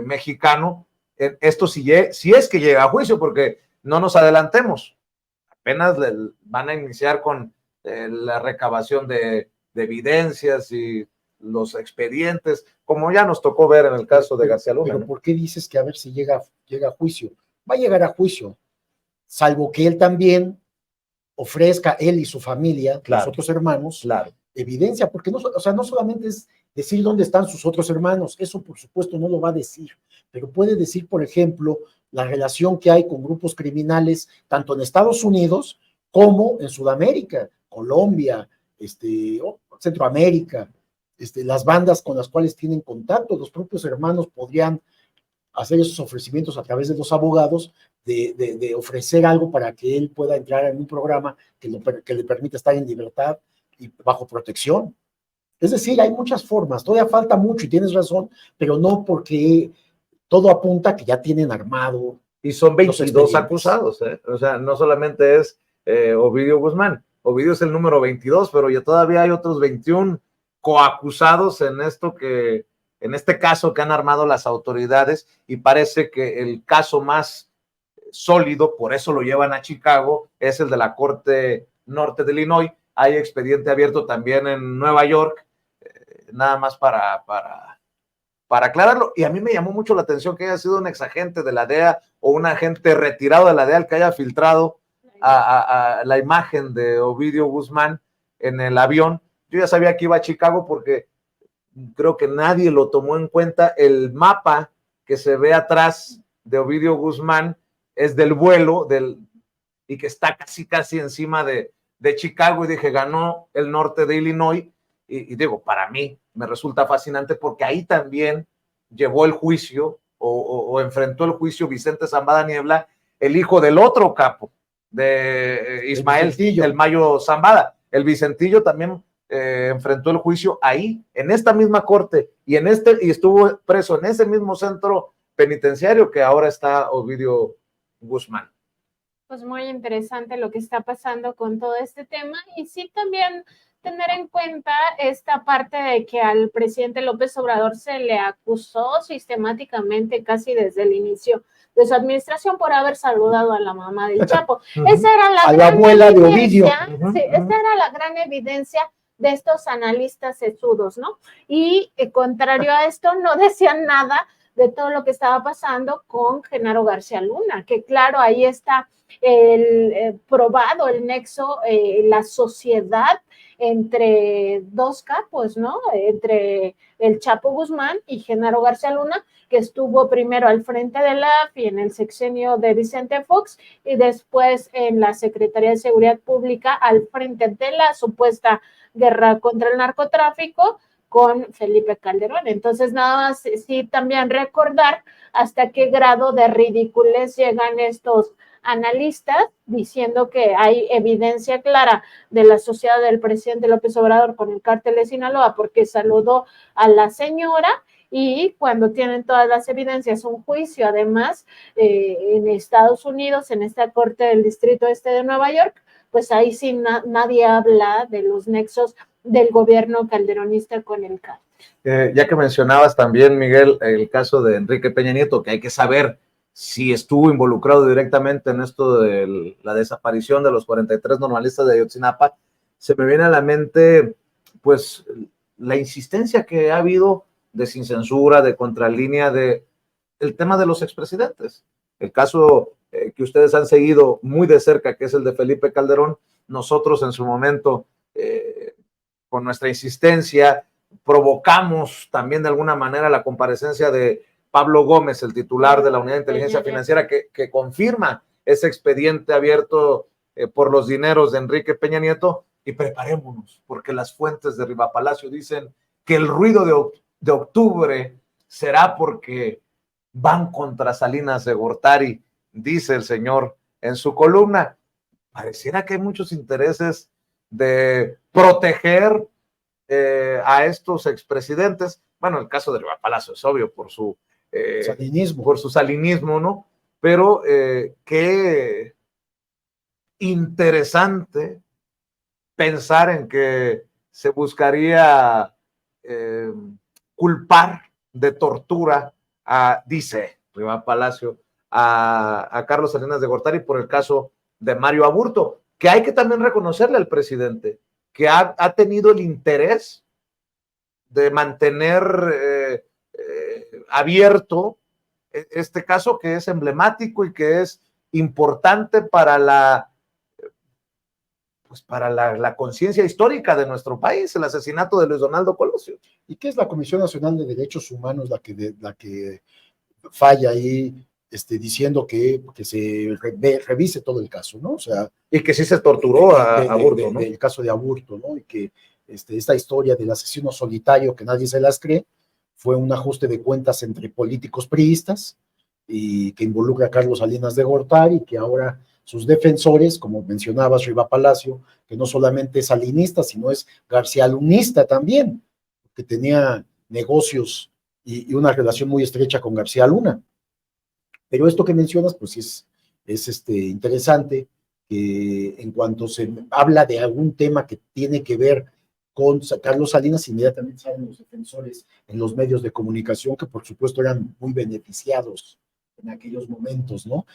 mexicano, esto si es que llega a juicio, porque no nos adelantemos, apenas van a iniciar con la recabación de evidencias y los expedientes, como ya nos tocó ver en el caso de García Luna. Pero ¿por qué dices que a ver si llega a juicio? Va a llegar a juicio, salvo que él también ofrezca, él y su familia, los otros hermanos, evidencia, porque no solamente es decir dónde están sus otros hermanos, eso por supuesto no lo va a decir, pero puede decir, por ejemplo, la relación que hay con grupos criminales, tanto en Estados Unidos como en Sudamérica, Colombia, Centroamérica, las bandas con las cuales tienen contacto, los propios hermanos podrían hacer esos ofrecimientos a través de los abogados, de ofrecer algo para que él pueda entrar en un programa que le permita estar en libertad y bajo protección. Es decir, hay muchas formas, todavía falta mucho y tienes razón, pero no porque todo apunta que ya tienen armado. Y son 22 acusados, o sea, no solamente es Ovidio Guzmán, Ovidio es el número 22, pero ya todavía hay otros 21 coacusados en este caso que han armado las autoridades, y parece que el caso más sólido, por eso lo llevan a Chicago, es el de la Corte Norte de Illinois. Hay expediente abierto también en Nueva York, nada más para aclararlo. Y a mí me llamó mucho la atención que haya sido un exagente de la DEA o un agente retirado de la DEA el que haya filtrado a la imagen de Ovidio Guzmán en el avión. Yo ya sabía que iba a Chicago porque creo que nadie lo tomó en cuenta. El mapa que se ve atrás de Ovidio Guzmán es del vuelo y que está casi encima de Chicago, y dije, ganó el norte de Illinois, y digo, para mí me resulta fascinante porque ahí también llevó el juicio o enfrentó el juicio Vicente Zambada Niebla, el hijo del otro capo de Ismael, el Mayo Zambada. El Vicentillo también enfrentó el juicio ahí, en esta misma corte, y estuvo preso en ese mismo centro penitenciario que ahora está Ovidio Guzmán. Pues muy interesante lo que está pasando con todo este tema, y sí también tener en cuenta esta parte de que al presidente López Obrador se le acusó sistemáticamente casi desde el inicio de su administración por haber saludado a la mamá del Chapo. Esa era la abuela de Ovidio. Sí, esa era la gran evidencia de estos analistas sesudos, ¿no? Y contrario a esto, no decían nada de todo lo que estaba pasando con Genaro García Luna, que claro, ahí está probado el nexo, la sociedad entre dos capos, ¿no? Entre el Chapo Guzmán y Genaro García Luna, que estuvo primero al frente de la AFI en el sexenio de Vicente Fox y después en la Secretaría de Seguridad Pública al frente de la supuesta guerra contra el narcotráfico con Felipe Calderón. Entonces, nada más sí también recordar hasta qué grado de ridiculez llegan estos analistas diciendo que hay evidencia clara de la asociación del presidente López Obrador con el cártel de Sinaloa porque saludó a la señora, y cuando tienen todas las evidencias, un juicio además en Estados Unidos, en esta corte del Distrito Este de Nueva York, pues ahí sí nadie habla de los nexos del gobierno calderonista con el cártel. Ya que mencionabas también, Miguel, el caso de Enrique Peña Nieto, que hay que saber si estuvo involucrado directamente en esto de la desaparición de los 43 normalistas de Ayotzinapa, se me viene a la mente, pues, la insistencia que ha habido de sin censura, de contralínea, de el tema de los expresidentes. El caso que ustedes han seguido muy de cerca, que es el de Felipe Calderón, nosotros en su momento, con nuestra insistencia, provocamos también de alguna manera la comparecencia de Pablo Gómez, el titular de la Unidad de Inteligencia Financiera, que confirma ese expediente abierto por los dineros de Enrique Peña Nieto, y preparémonos, porque las fuentes de Riva Palacio dicen que el ruido de octubre será porque van contra Salinas de Gortari, dice el señor en su columna. Pareciera que hay muchos intereses de proteger a estos expresidentes. Bueno, el caso de Riva Palacio es obvio por su salinismo, ¿no? Pero qué interesante pensar en que se buscaría culpar de tortura dice Riva Palacio, a Carlos Salinas de Gortari por el caso de Mario Aburto, que hay que también reconocerle al presidente, que ha tenido el interés de mantener abierto este caso, que es emblemático y que es importante para la conciencia histórica de nuestro país, el asesinato de Luis Donaldo Colosio. ¿Y qué es la Comisión Nacional de Derechos Humanos la que falla ahí, diciendo que se revise todo el caso, ¿no? O sea, y que sí se torturó a Aburto, ¿no? El caso de Aburto, ¿no? Y que esta historia del asesino solitario que nadie se las cree fue un ajuste de cuentas entre políticos priistas y que involucra a Carlos Salinas de Gortari, y que ahora sus defensores, como mencionabas, Riva Palacio, que no solamente es salinista, sino es garcialunista también, que tenía negocios y una relación muy estrecha con García Luna. Pero esto que mencionas, pues es interesante, que en cuanto se habla de algún tema que tiene que ver con Carlos Salinas, inmediatamente salen los defensores en los medios de comunicación, que por supuesto eran muy beneficiados en aquellos momentos, ¿no?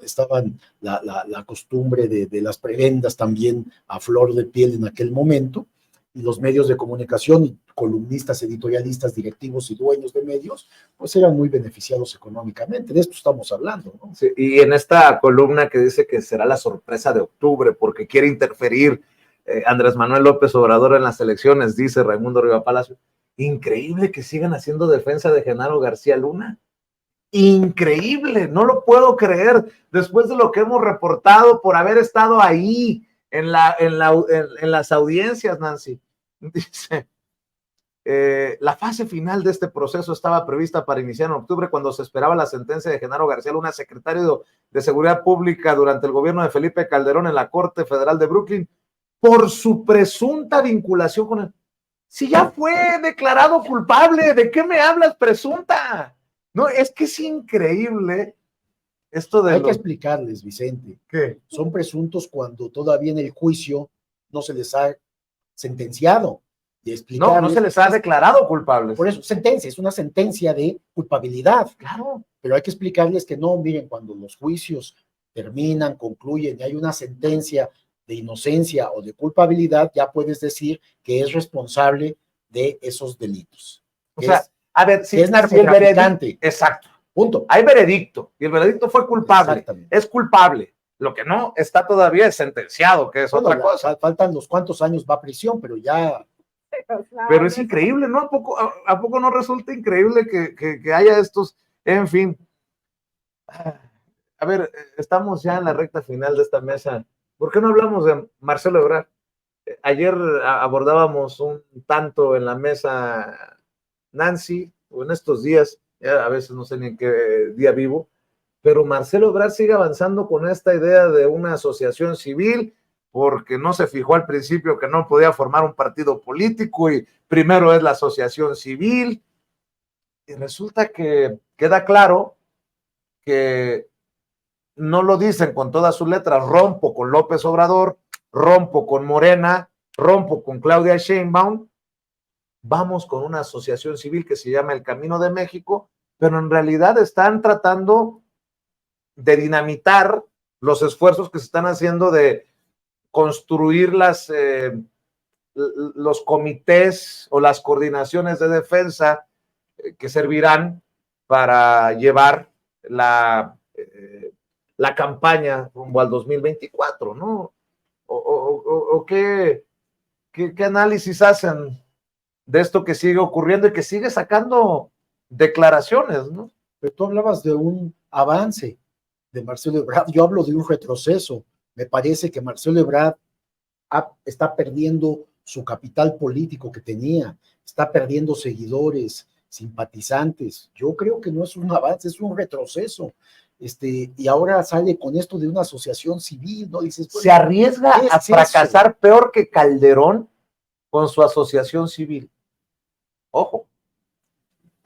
Estaban la costumbre de las prebendas también a flor de piel en aquel momento, y los medios de comunicación y columnistas, editorialistas, directivos y dueños de medios, pues eran muy beneficiados económicamente. De esto estamos hablando, ¿no? Sí, y en esta columna que dice que será la sorpresa de octubre porque quiere interferir Andrés Manuel López Obrador en las elecciones, dice Raimundo Riva Palacio. Increíble que sigan haciendo defensa de Genaro García Luna. Increíble, no lo puedo creer, después de lo que hemos reportado por haber estado ahí en las audiencias, Nancy. Dice, la fase final de este proceso estaba prevista para iniciar en octubre, cuando se esperaba la sentencia de Genaro García Luna, secretario de Seguridad Pública durante el gobierno de Felipe Calderón, en la Corte Federal de Brooklyn, por su presunta vinculación con él. Si ya fue declarado culpable, ¿de qué me hablas, presunta? No, es que es increíble esto de... Hay que explicarles, Vicente. ¿Qué? Son presuntos cuando todavía en el juicio no se les ha sentenciado. No se les ha declarado culpables. Por eso, sentencia, es una sentencia de culpabilidad. Claro. Pero hay que explicarles que no, miren, cuando los juicios terminan, concluyen y hay una sentencia de inocencia o de culpabilidad, ya puedes decir que es responsable de esos delitos. O sea, a ver, si es narcotraficante. Exacto. Punto. Hay veredicto, y el veredicto fue culpable. Es culpable. Lo que no está todavía es sentenciado, que es otra cosa. Faltan los cuantos años va a prisión, pero ya... Pero es increíble, ¿no? ¿A poco no resulta increíble que haya estos, en fin? A ver, estamos ya en la recta final de esta mesa. ¿Por qué no hablamos de Marcelo Ebrard? Ayer abordábamos un tanto en la mesa, Nancy, o en estos días, ya a veces no sé ni en qué día vivo, pero Marcelo Ebrard sigue avanzando con esta idea de una asociación civil, porque no se fijó al principio que no podía formar un partido político y primero es la asociación civil. Y resulta que queda claro que no lo dicen con todas sus letras, rompo con López Obrador, rompo con Morena, rompo con Claudia Sheinbaum, vamos con una asociación civil que se llama El Camino de México, pero en realidad están tratando de dinamitar los esfuerzos que se están haciendo de construir los comités o las coordinaciones de defensa que servirán para llevar la campaña rumbo al 2024, ¿no? ¿O qué análisis hacen de esto que sigue ocurriendo y que sigue sacando declaraciones, ¿no? Pero tú hablabas de un avance de Marcelo Ebrard, yo hablo de un retroceso. Me parece que Marcelo Ebrard está perdiendo su capital político que tenía, está perdiendo seguidores, simpatizantes. Yo creo que no es un avance, es un retroceso. Y ahora sale con esto de una asociación civil, ¿no? Dices, se arriesga a fracasar eso? Peor que Calderón con su asociación civil. Ojo,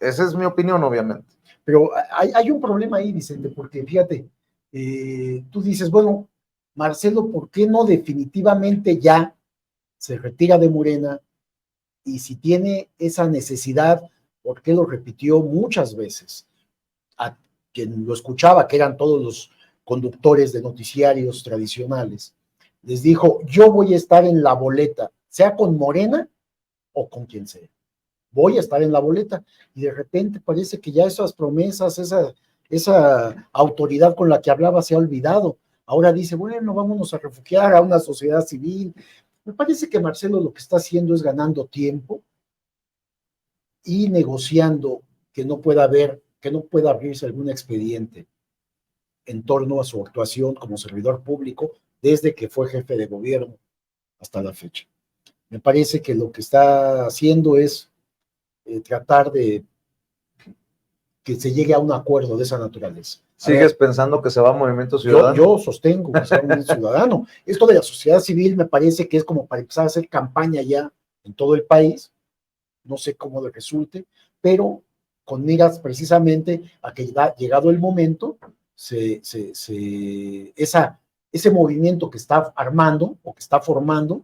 esa es mi opinión, obviamente. Pero hay un problema ahí, Vicente, porque fíjate, tú dices, bueno, Marcelo, ¿por qué no definitivamente ya se retira de Morena? Y si tiene esa necesidad, ¿por qué lo repitió muchas veces? A quien lo escuchaba, que eran todos los conductores de noticiarios tradicionales, les dijo, yo voy a estar en la boleta, sea con Morena o con quien sea. Voy a estar en la boleta. Y de repente parece que ya esas promesas, esa autoridad con la que hablaba se ha olvidado. Ahora dice, bueno, vámonos a refugiar a una sociedad civil. Me parece que Marcelo lo que está haciendo es ganando tiempo y negociando que no pueda abrirse algún expediente en torno a su actuación como servidor público desde que fue jefe de gobierno hasta la fecha. Me parece que lo que está haciendo es tratar de que se llegue a un acuerdo de esa naturaleza. ¿Sigues pensando que se va a Movimiento Ciudadano? Yo sostengo que sea un ciudadano. Esto de la sociedad civil me parece que es como para empezar a hacer campaña ya en todo el país. No sé cómo le resulte, pero con miras precisamente a que llegado el momento, ese movimiento que está armando o que está formando,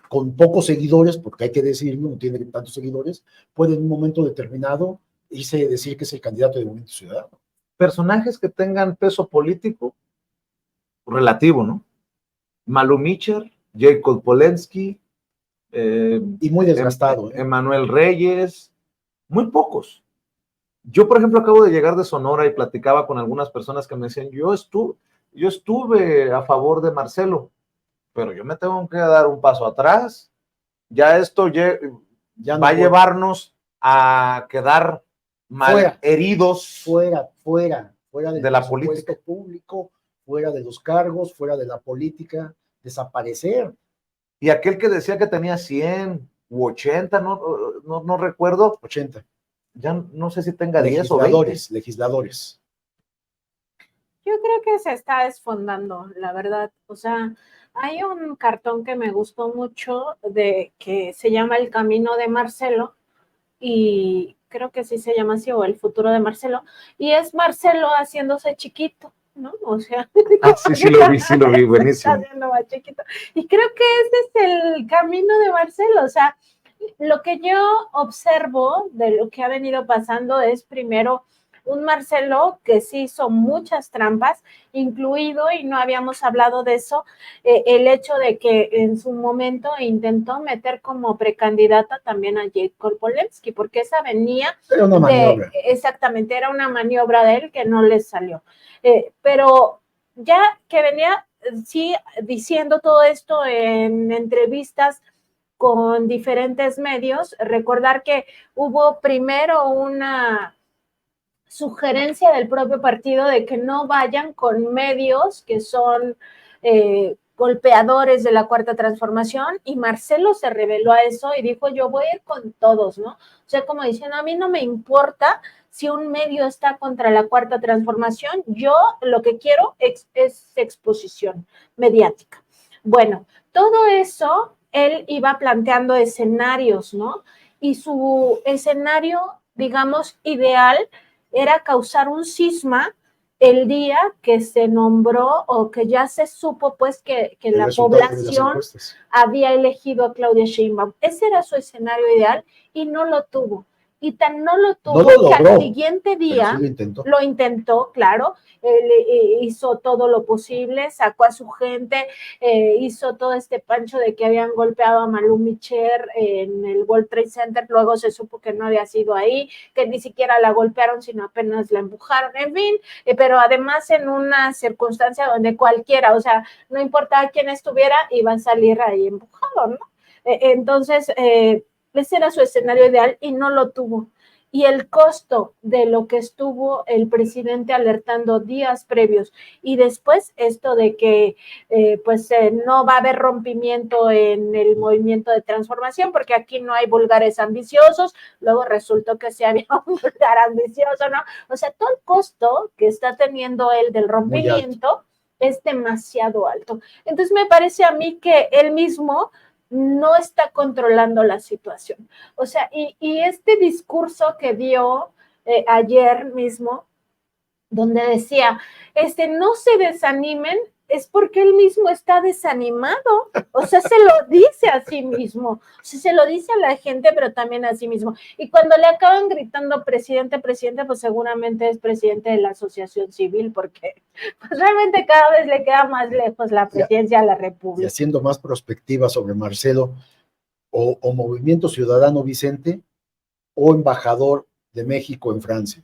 con pocos seguidores, porque hay que decirlo, no tiene tantos seguidores, puede en un momento determinado irse a decir que es el candidato de Movimiento Ciudadano. Personajes que tengan peso político relativo, ¿no? Malu Micher, Jacob Polensky, y muy desgastado. Emanuel Reyes, muy pocos. Yo, por ejemplo, acabo de llegar de Sonora y platicaba con algunas personas que me decían, yo estuve a favor de Marcelo, pero yo me tengo que dar un paso atrás. Ya esto ya no va a llevarnos a quedar heridos fuera del de la política público, fuera de los cargos, fuera de la política, desaparecer. Y aquel que decía que tenía 100 u 80, no recuerdo. 80. Ya no sé si tenga 10 o 20. Legisladores. Yo creo que se está desfondando, la verdad. O sea, hay un cartón que me gustó mucho que se llama El Camino de Marcelo, y creo que sí se llama así, o El Futuro de Marcelo, y es Marcelo haciéndose chiquito, ¿no? O sea, sí lo vi, buenísimo. Haciendo más chiquito. Y creo que ese es el camino de Marcelo. O sea, lo que yo observo de lo que ha venido pasando es primero un Marcelo que sí hizo muchas trampas, incluido, y no habíamos hablado de eso, el hecho de que en su momento intentó meter como precandidata también a Jacob Polensky, porque esa venía era una maniobra. Exactamente, era una maniobra de él que no le salió. Pero ya que venía, sí, diciendo todo esto en entrevistas con diferentes medios, recordar que hubo primero una sugerencia del propio partido de que no vayan con medios que son golpeadores de la Cuarta Transformación, y Marcelo se reveló a eso y dijo, yo voy a ir con todos, ¿no? O sea, como diciendo, a mí no me importa si un medio está contra la Cuarta Transformación, yo lo que quiero es exposición mediática. Bueno, todo eso, él iba planteando escenarios, ¿no? Y su escenario digamos, ideal era causar un cisma el día que se nombró o que ya se supo pues que la población había elegido a Claudia Sheinbaum. Ese era su escenario ideal y no lo tuvo. Y tan no lo tuvo que al siguiente día lo intentó, claro, él hizo todo lo posible, sacó a su gente, hizo todo este pancho de que habían golpeado a Malú Micher en el World Trade Center, luego se supo que no había sido ahí, que ni siquiera la golpearon, sino apenas la empujaron, en fin, pero además en una circunstancia donde cualquiera, o sea, no importaba quién estuviera, iba a salir ahí empujado, ¿no? Entonces, ese era su escenario ideal y no lo tuvo. Y el costo de lo que estuvo el presidente alertando días previos y después esto de que no va a haber rompimiento en el movimiento de transformación porque aquí no hay vulgares ambiciosos, luego resultó que sí había un vulgar ambicioso, ¿no? O sea, todo el costo que está teniendo él del rompimiento es demasiado alto. Entonces me parece a mí que él mismo no está controlando la situación. O sea, y este discurso que dio ayer mismo, donde decía, no se desanimen, es porque él mismo está desanimado, o sea, se lo dice a sí mismo, o sea, se lo dice a la gente, pero también a sí mismo. Y cuando le acaban gritando presidente, presidente, pues seguramente es presidente de la asociación civil, porque pues, realmente cada vez le queda más lejos la presidencia de la República. Y haciendo más perspectiva sobre Marcelo, o Movimiento Ciudadano Vicente, o embajador de México en Francia.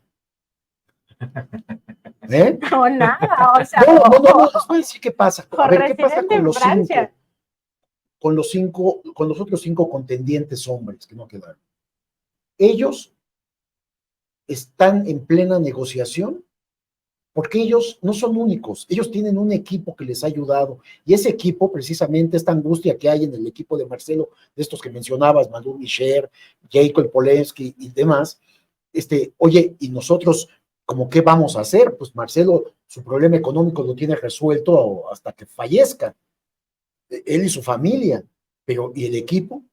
¿Eh? No, nada, o sea. No, les voy a decir qué pasa. A ver, ¿qué pasa con los cinco? Con los otros 5 contendientes hombres que no quedaron. Ellos están en plena negociación porque ellos no son únicos, ellos tienen un equipo que les ha ayudado, y ese equipo, precisamente, esta angustia que hay en el equipo de Marcelo, de estos que mencionabas, Malú Micher, Jacob Polensky y demás, oye, y nosotros, ¿cómo qué vamos a hacer? Pues Marcelo, su problema económico lo tiene resuelto hasta que fallezca, él y su familia, pero ¿y el equipo?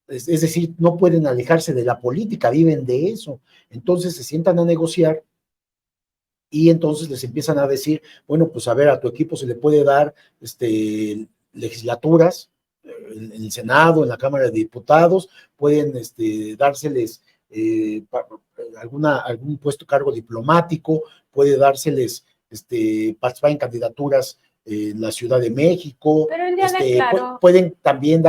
Es decir, no pueden alejarse de la política, viven de eso, entonces se sientan a negociar, y entonces les empiezan a decir, bueno, pues a ver, a tu equipo se le puede dar legislaturas en el Senado, en la Cámara de Diputados, pueden dárseles algún puesto, cargo diplomático, puede dárseles participar en candidaturas en la Ciudad de México, pueden también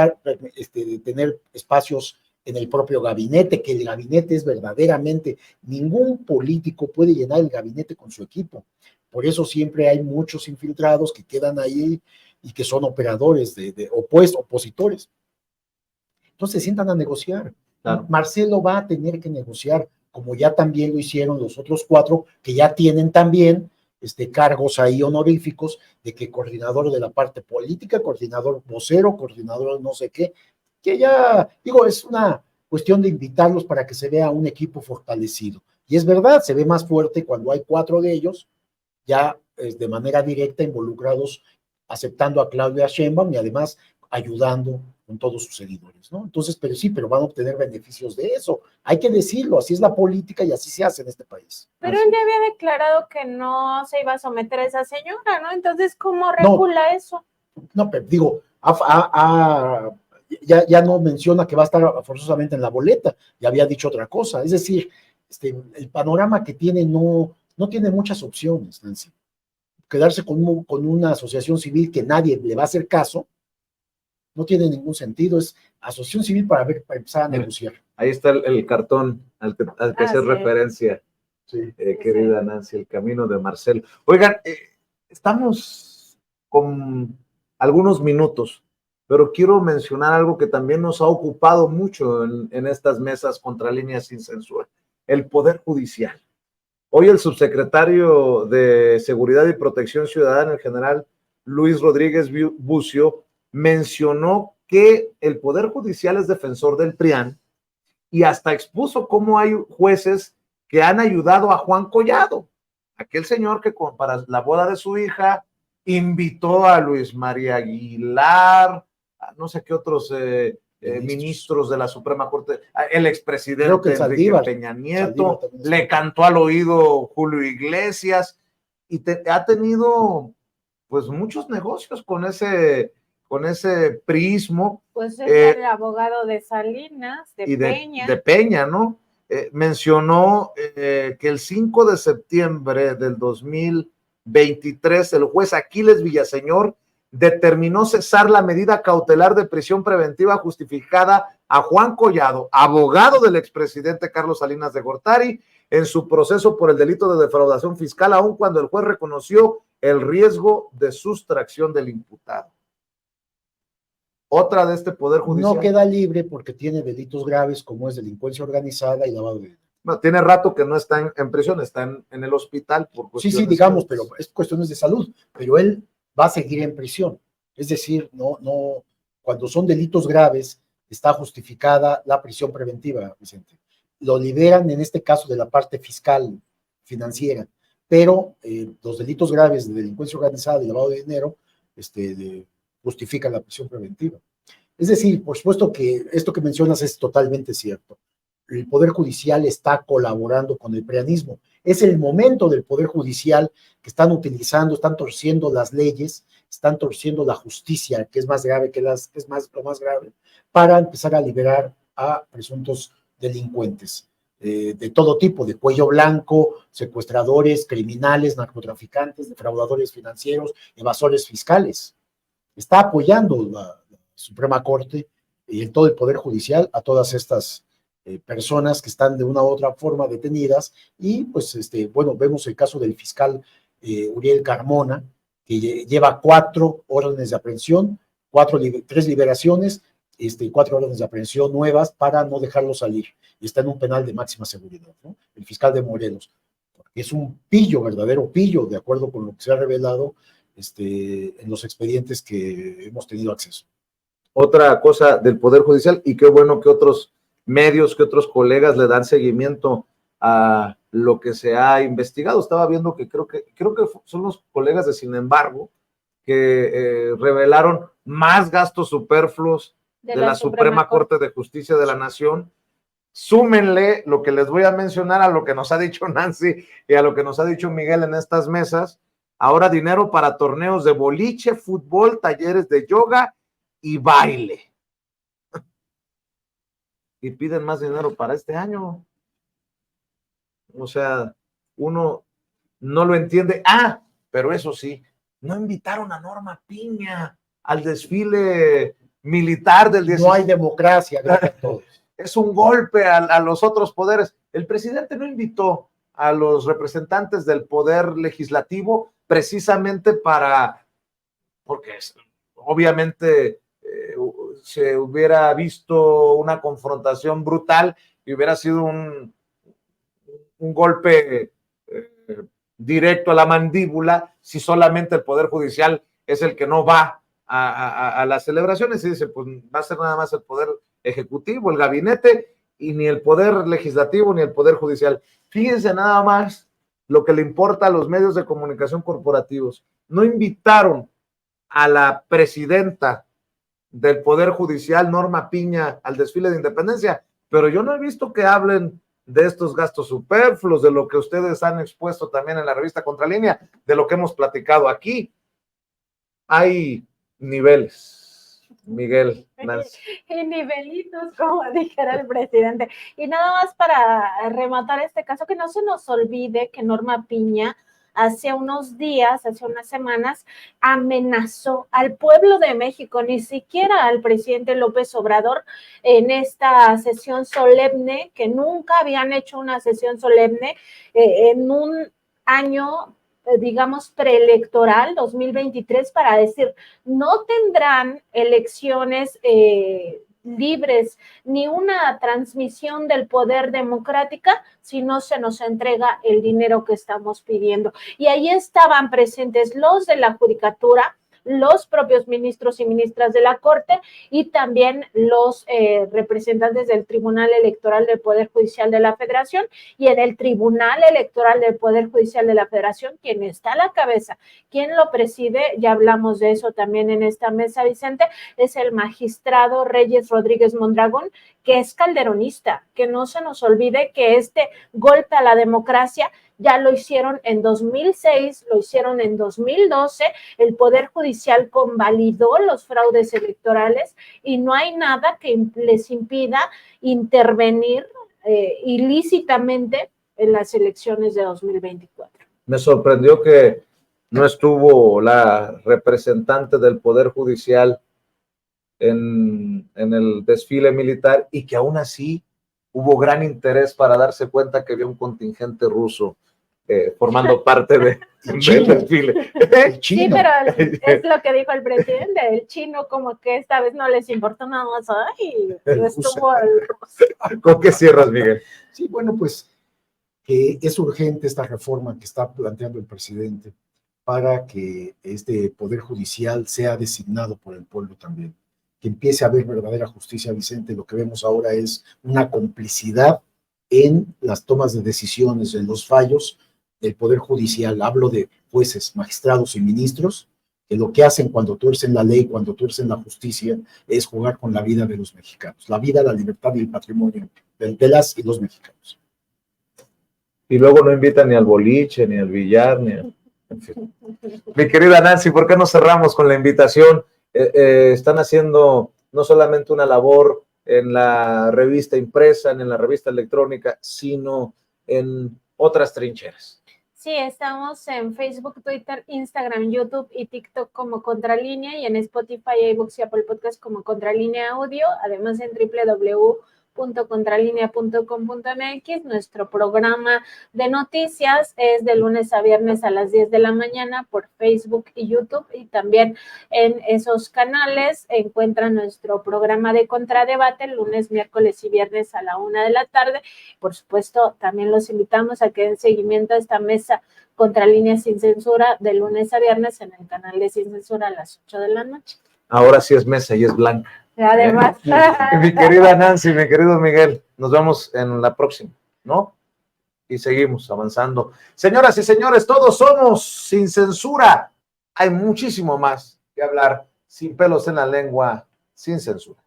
tener espacios en el propio gabinete, que el gabinete es verdaderamente, ningún político puede llenar el gabinete con su equipo, por eso siempre hay muchos infiltrados que quedan ahí y que son operadores opositores. Entonces se sientan a negociar. Claro. Marcelo va a tener que negociar, como ya también lo hicieron los otros 4, que ya tienen también cargos ahí honoríficos, de que coordinador de la parte política, coordinador vocero, coordinador no sé qué, que ya, digo, es una cuestión de invitarlos para que se vea un equipo fortalecido. Y es verdad, se ve más fuerte cuando hay 4 de ellos, ya de manera directa involucrados, aceptando a Claudia Sheinbaum y además ayudando con todos sus seguidores, ¿no? Entonces, pero van a obtener beneficios de eso. Hay que decirlo, así es la política y así se hace en este país. Pero él ya había declarado que no se iba a someter a esa señora, ¿no? Entonces, ¿cómo regula eso? No, pero digo, ya no menciona que va a estar forzosamente en la boleta, ya había dicho otra cosa. Es decir, el panorama que tiene no tiene muchas opciones, Nancy. Quedarse con una asociación civil que nadie le va a hacer caso, no tiene ningún sentido, es asociación civil para empezar a negociar. Ahí está el cartón al que hacer referencia, querida Nancy, el camino de Marcelo. Oigan, estamos con algunos minutos, pero quiero mencionar algo que también nos ha ocupado mucho en estas mesas contra líneas sin censura, el Poder Judicial. Hoy el subsecretario de Seguridad y Protección Ciudadana, el general Luis Rodríguez Bucio, mencionó que el Poder Judicial es defensor del PRIAN y hasta expuso cómo hay jueces que han ayudado a Juan Collado, aquel señor que para la boda de su hija invitó a Luis María Aguilar, a no sé qué otros ministros de la Suprema Corte, el expresidente Enrique Saldívar, Peña Nieto, le cantó al oído Julio Iglesias, y ha tenido pues muchos negocios con ese prismo. Pues es el abogado de Salinas, de Peña. De Peña, ¿no? Mencionó que el 5 de septiembre del 2023 el juez Aquiles Villaseñor determinó cesar la medida cautelar de prisión preventiva justificada a Juan Collado, abogado del expresidente Carlos Salinas de Gortari, en su proceso por el delito de defraudación fiscal, aun cuando el juez reconoció el riesgo de sustracción del imputado. Otra de este Poder Judicial. No queda libre porque tiene delitos graves como es delincuencia organizada y lavado de dinero. No, tiene rato que no está en prisión, está en el hospital. Sí, digamos, pero es cuestiones de salud, pero él va a seguir en prisión. Es decir, no, cuando son delitos graves, está justificada la prisión preventiva, Vicente. Lo liberan en este caso de la parte fiscal, financiera, pero los delitos graves de delincuencia organizada y lavado de dinero justifican la prisión preventiva. Es decir, por supuesto que esto que mencionas es totalmente cierto. El Poder Judicial está colaborando con el preanismo. Es el momento del Poder Judicial que están utilizando, están torciendo las leyes, están torciendo la justicia, que es más grave lo más grave, para empezar a liberar a presuntos delincuentes de todo tipo, de cuello blanco, secuestradores, criminales, narcotraficantes, defraudadores financieros, evasores fiscales. Está apoyando la Suprema Corte y todo el Poder Judicial a todas estas personas que están de una u otra forma detenidas, y pues vemos el caso del fiscal Uriel Carmona, que lleva 4 órdenes de aprehensión, 3 liberaciones, 4 órdenes de aprehensión nuevas para no dejarlo salir, y está en un penal de máxima seguridad, ¿no? El fiscal de Morelos, porque es un pillo, verdadero pillo, de acuerdo con lo que se ha revelado en los expedientes que hemos tenido acceso. Otra cosa del Poder Judicial, y qué bueno que otros medios, que otros colegas le dan seguimiento a lo que se ha investigado. Estaba viendo que creo que son los colegas de Sin embargo que revelaron más gastos superfluos de la Suprema Corte de Justicia de la Nación. Súmenle lo que les voy a mencionar a lo que nos ha dicho Nancy y a lo que nos ha dicho Miguel en estas mesas. Ahora dinero para torneos de boliche, fútbol, talleres de yoga y baile. Y piden más dinero para este año. O sea, uno no lo entiende. Pero eso sí, no invitaron a Norma Piña al desfile militar del 16. No hay democracia, gracias a todos. Es un golpe a los otros poderes. El presidente no invitó a los representantes del poder legislativo precisamente porque obviamente se hubiera visto una confrontación brutal y hubiera sido un golpe directo a la mandíbula si solamente el Poder Judicial es el que no va a las celebraciones, y dice, pues va a ser nada más el Poder Ejecutivo, el gabinete, y ni el Poder Legislativo ni el Poder Judicial. Fíjense nada más lo que le importa a los medios de comunicación corporativos. No invitaron a la presidenta del Poder Judicial, Norma Piña, al desfile de independencia, pero yo no he visto que hablen de estos gastos superfluos, de lo que ustedes han expuesto también en la revista Contralínea, de lo que hemos platicado aquí. Hay niveles, Miguel, Nancy. Y nivelitos, como dijera el presidente. Y nada más para rematar este caso, que no se nos olvide que Norma Piña hace unos días, hace unas semanas, amenazó al pueblo de México, ni siquiera al presidente López Obrador, en esta sesión solemne, que nunca habían hecho una sesión solemne en un año, digamos, preelectoral, 2023, para decir, no tendrán elecciones libres ni una transmisión del poder democrática si no se nos entrega el dinero que estamos pidiendo. Y ahí estaban presentes los de la judicatura, los propios ministros y ministras de la Corte y también los representantes del Tribunal Electoral del Poder Judicial de la Federación, y en el Tribunal Electoral del Poder Judicial de la Federación, quien está a la cabeza, quien lo preside, ya hablamos de eso también en esta mesa, Vicente, es el magistrado Reyes Rodríguez Mondragón, que es calderonista, que no se nos olvide que este golpe a la democracia ya lo hicieron en 2006, lo hicieron en 2012, el Poder Judicial convalidó los fraudes electorales y no hay nada que les impida intervenir ilícitamente en las elecciones de 2024. Me sorprendió que no estuvo la representante del Poder Judicial en el desfile militar y que aún así hubo gran interés para darse cuenta que había un contingente ruso formando parte del desfile. Sí, pero es lo que dijo el presidente, el chino como que esta vez no les importó nada más, y estuvo el ruso. ¿Con qué cierras, Miguel? Sí, bueno, pues que es urgente esta reforma que está planteando el presidente para que este Poder Judicial sea designado por el pueblo también, que empiece a haber verdadera justicia, Vicente. Lo que vemos ahora es una complicidad en las tomas de decisiones, en los fallos del Poder Judicial. Hablo de jueces, magistrados y ministros, que lo que hacen cuando tuercen la ley, cuando tuercen la justicia, es jugar con la vida de los mexicanos, la vida, la libertad y el patrimonio de las y los mexicanos. Y luego no invitan ni al boliche, ni al billar, ni al... En fin. Mi querida Nancy, ¿por qué no cerramos con la invitación? Están haciendo no solamente una labor en la revista impresa, en la revista electrónica, sino en otras trincheras. Sí, estamos en Facebook, Twitter, Instagram, YouTube y TikTok como Contralínea, y en Spotify, iVoox y Apple Podcast como Contralínea Audio, además en www.contralinea.com.mx. Nuestro programa de noticias es de lunes a viernes a las 10 de la mañana por Facebook y YouTube, y también en esos canales encuentran nuestro programa de Contradebate lunes, miércoles y viernes a la 1 de la tarde. Por supuesto, también los invitamos a que den seguimiento a esta mesa Contralínea Sin Censura de lunes a viernes en el canal de Sin Censura a las 8 de la noche. Ahora sí es mesa y es blanca. Además. Mi querida Nancy, mi querido Miguel, nos vemos en la próxima, ¿no? Y seguimos avanzando. Señoras y señores, todos somos Sin Censura. Hay muchísimo más que hablar, sin pelos en la lengua, sin censura.